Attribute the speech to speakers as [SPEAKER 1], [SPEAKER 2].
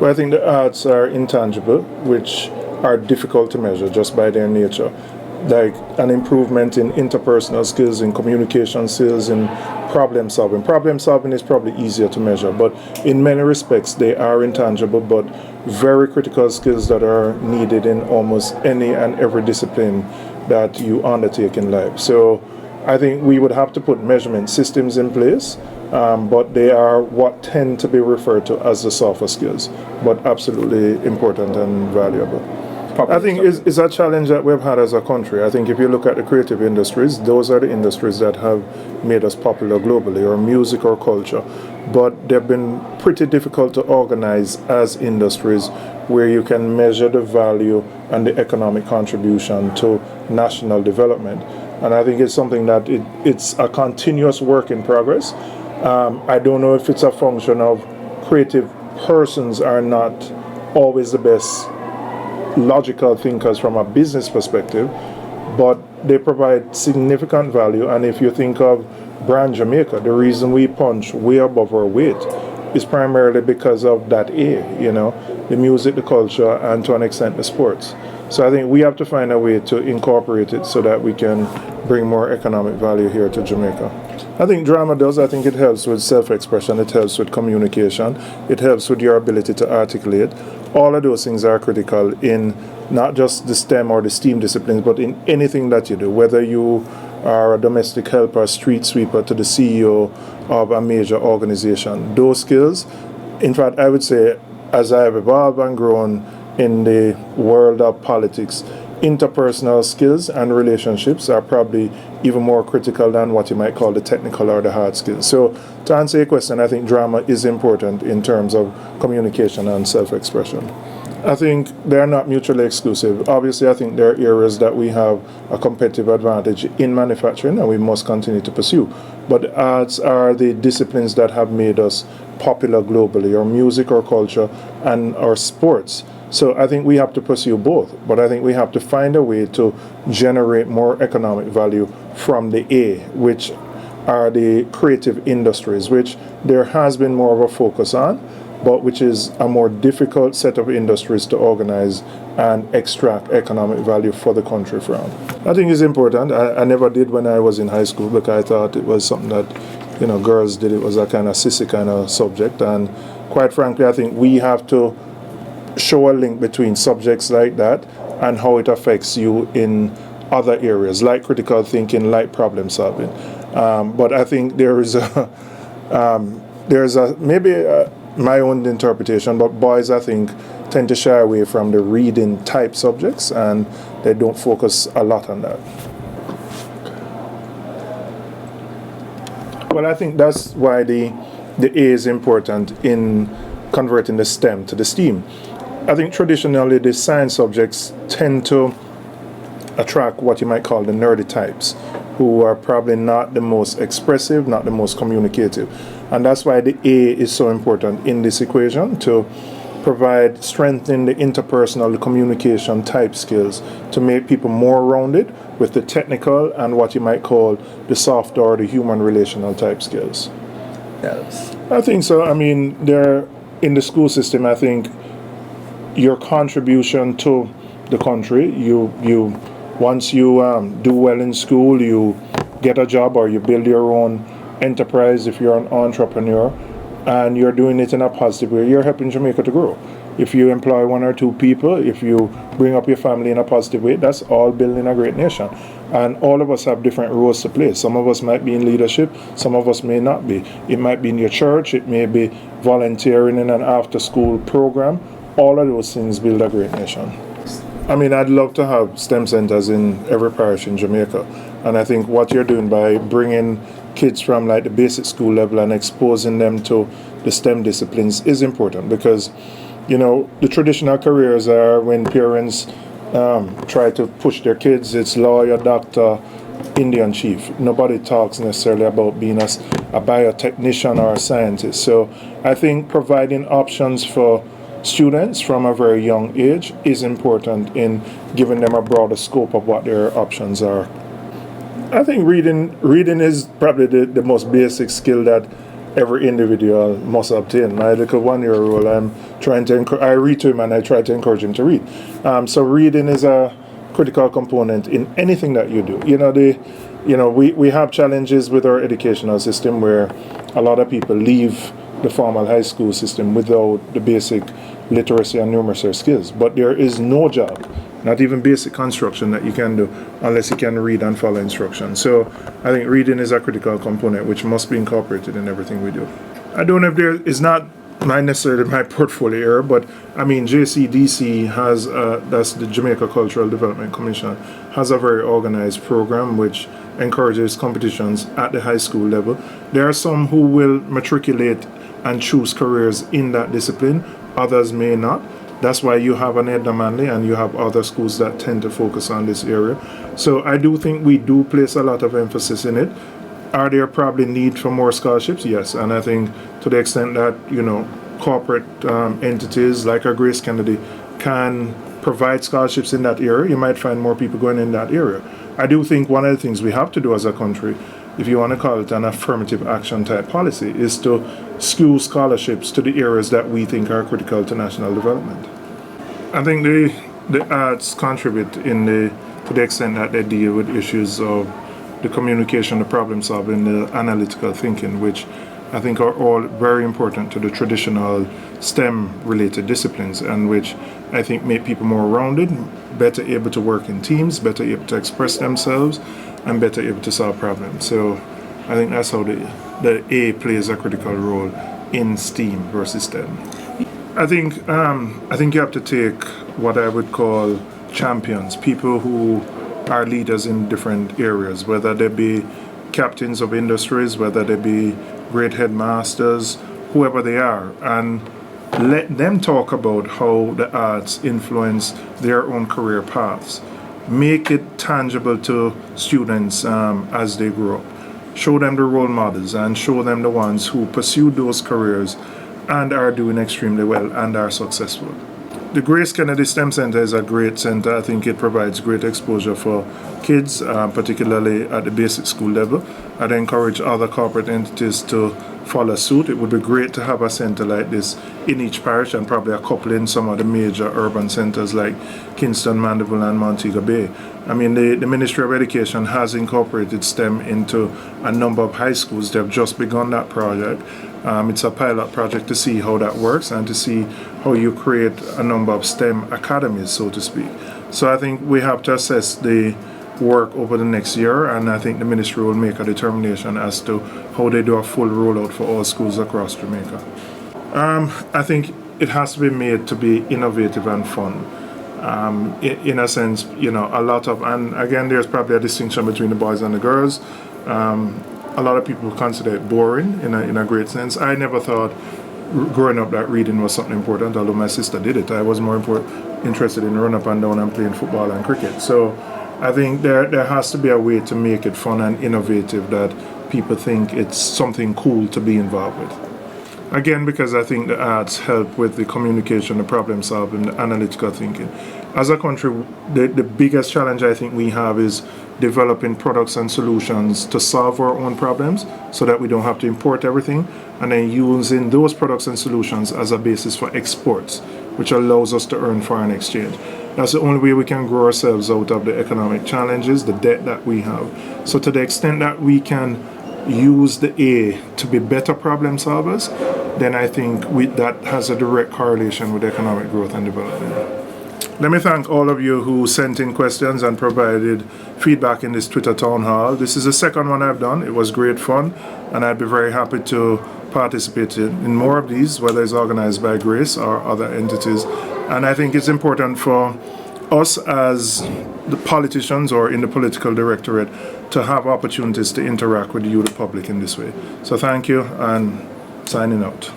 [SPEAKER 1] Well, I think the arts are intangible, which are difficult to measure just by their nature. Like an improvement in interpersonal skills, in communication skills, in problem solving. Problem solving is probably easier to measure, but in many respects they are intangible, but very critical skills that are needed in almost any and every discipline that you undertake in life. So I think we would have to put measurement systems in place, but they are what tend to be referred to as the softer skills, but absolutely important and valuable. I think it's a challenge that we've had as a country. I think if you look at the creative industries, those are the industries that have made us popular globally, or music or culture. But they've been pretty difficult to organize as industries where you can measure the value and the economic contribution to national development. And I think it's something that it's a continuous work in progress. I don't know if it's a function of creative persons are not always the best logical thinkers from a business perspective, but they provide significant value. And if you think of Brand Jamaica, the reason we punch way above our weight is primarily because of that the music, the culture, and to an extent the sports. So I think we have to find a way to incorporate it so that we can bring more economic value here to Jamaica. I think drama does. I think it helps with self-expression, it helps with communication, it helps with your ability to articulate. All of those things are critical in not just the STEM or the STEAM disciplines, but in anything that you do, whether you are a domestic helper, street sweeper, to the CEO of a major organization. Those skills, in fact, I would say, as I have evolved and grown in the world of politics, interpersonal skills and relationships are probably even more critical than what you might call the technical or the hard skills. So to answer your question, I think drama is important in terms of communication and self-expression. I think they are not mutually exclusive. Obviously, I think there are areas that we have a competitive advantage in manufacturing and we must continue to pursue. But the arts are the disciplines that have made us popular globally, or music or culture and our sports. So I think we have to pursue both, but I think we have to find a way to generate more economic value from the A, which are the creative industries, which there has been more of a focus on, but which is a more difficult set of industries to organize and extract economic value for the country from. I think it's important. I never did when I was in high school, because I thought it was something that girls did. It was a kind of sissy kind of subject, and quite frankly, I think we have to show a link between subjects like that and how it affects you in other areas, like critical thinking, like problem solving. But I think there's my own interpretation, but boys, I think, tend to shy away from the reading type subjects, and they don't focus a lot on that. Well, I think that's why the A is important in converting the STEM to the STEAM. I think traditionally the science subjects tend to attract what you might call the nerdy types, who are probably not the most expressive, not the most communicative. And that's why the A is so important in this equation, to provide strength in the interpersonal, the communication type skills, to make people more rounded with the technical and what you might call the soft or the human relational type skills.
[SPEAKER 2] Yes.
[SPEAKER 1] I think so. I mean, in the school system, I think your contribution to the country, once you do well in school, you get a job or you build your own enterprise if you're an entrepreneur, and you're doing it in a positive way, you're helping Jamaica to grow. If you employ one or two people, if you bring up your family in a positive way, that's all building a great nation. And all of us have different roles to play. Some of us might be in leadership, some of us may not be. It might be in your church, it may be volunteering in an after-school program. All of those things build a great nation. I mean, I'd love to have STEM centers in every parish in Jamaica. And I think what you're doing by bringing kids from like the basic school level and exposing them to the STEM disciplines is important, because the traditional careers are when parents try to push their kids, it's lawyer, doctor, Indian chief. Nobody talks necessarily about being a biotechnician or a scientist. So I think providing options for students from a very young age is important in giving them a broader scope of what their options are. I think reading is probably the most basic skill that every individual must obtain. My little 1-year-old, I read to him and I try to encourage him to read. So reading is a critical component in anything that you do. We have challenges with our educational system where a lot of people leave the formal high school system without the basic literacy and numeracy skills. But there is no job, not even basic construction, that you can do unless you can read and follow instructions. So I think reading is a critical component which must be incorporated in everything we do. I don't know if there is not necessarily my portfolio area, but I mean JCDC has, that's the Jamaica Cultural Development Commission, has a very organized program which encourages competitions at the high school level. There are some who will matriculate and choose careers in that discipline, others may not. That's why you have an Edna Manley and you have other schools that tend to focus on this area. So I do think we do place a lot of emphasis in it. Are there probably need for more scholarships? Yes, and I think to the extent that, corporate entities like our Grace Kennedy can provide scholarships in that area, you might find more people going in that area. I do think one of the things we have to do as a country, if you want to call it an affirmative action type policy, is to skew scholarships to the areas that we think are critical to national development. I think the arts contribute to the extent that they deal with issues of the communication, the problem solving, the analytical thinking, which I think are all very important to the traditional STEM related disciplines, and which I think make people more rounded, better able to work in teams, better able to express themselves, and better able to solve problems. So I think that's how the A plays a critical role in STEAM versus STEM. I think you have to take what I would call champions, people who are leaders in different areas, whether they be captains of industries, whether they be great headmasters, whoever they are, and let them talk about how the arts influence their own career paths. Make it tangible to students as they grow up. Show them the role models and show them the ones who pursue those careers and are doing extremely well and are successful. The Grace Kennedy STEM Center is a great center. I think it provides great exposure for kids, particularly at the basic school level. I'd encourage other corporate entities to follow suit. It would be great to have a center like this in each parish, and probably a couple in some of the major urban centers like Kingston, Mandeville, and Montego Bay. I mean, the Ministry of Education has incorporated STEM into a number of high schools. They've just begun that project. It's a pilot project to see how that works and to see how you create a number of STEM academies, so to speak. So I think we have to assess the work over the next year, and I think the ministry will make a determination as to how they do a full rollout for all schools across Jamaica. I think it has to be made to be innovative and fun. In a sense, a lot of, and again, there's probably a distinction between the boys and the girls. A lot of people consider it boring in a great sense. I never thought growing up that reading was something important, although my sister did it. I was more interested in running up and down and playing football and cricket. So I think there has to be a way to make it fun and innovative that people think it's something cool to be involved with. Again, because I think the arts help with the communication, the problem solving, the analytical thinking. As a country, the biggest challenge I think we have is developing products and solutions to solve our own problems so that we don't have to import everything, and then using those products and solutions as a basis for exports, which allows us to earn foreign exchange. That's the only way we can grow ourselves out of the economic challenges, the debt that we have. So to the extent that we can use the A to be better problem solvers, then I think that has a direct correlation with economic growth and development. Let me thank all of you who sent in questions and provided feedback in this Twitter town hall. This is the second one I've done. It was great fun, and I'd be very happy to participate in more of these, whether it's organized by Grace or other entities. And I think it's important for us as the politicians or in the political directorate to have opportunities to interact with you, the public, in this way. So thank you, and signing out.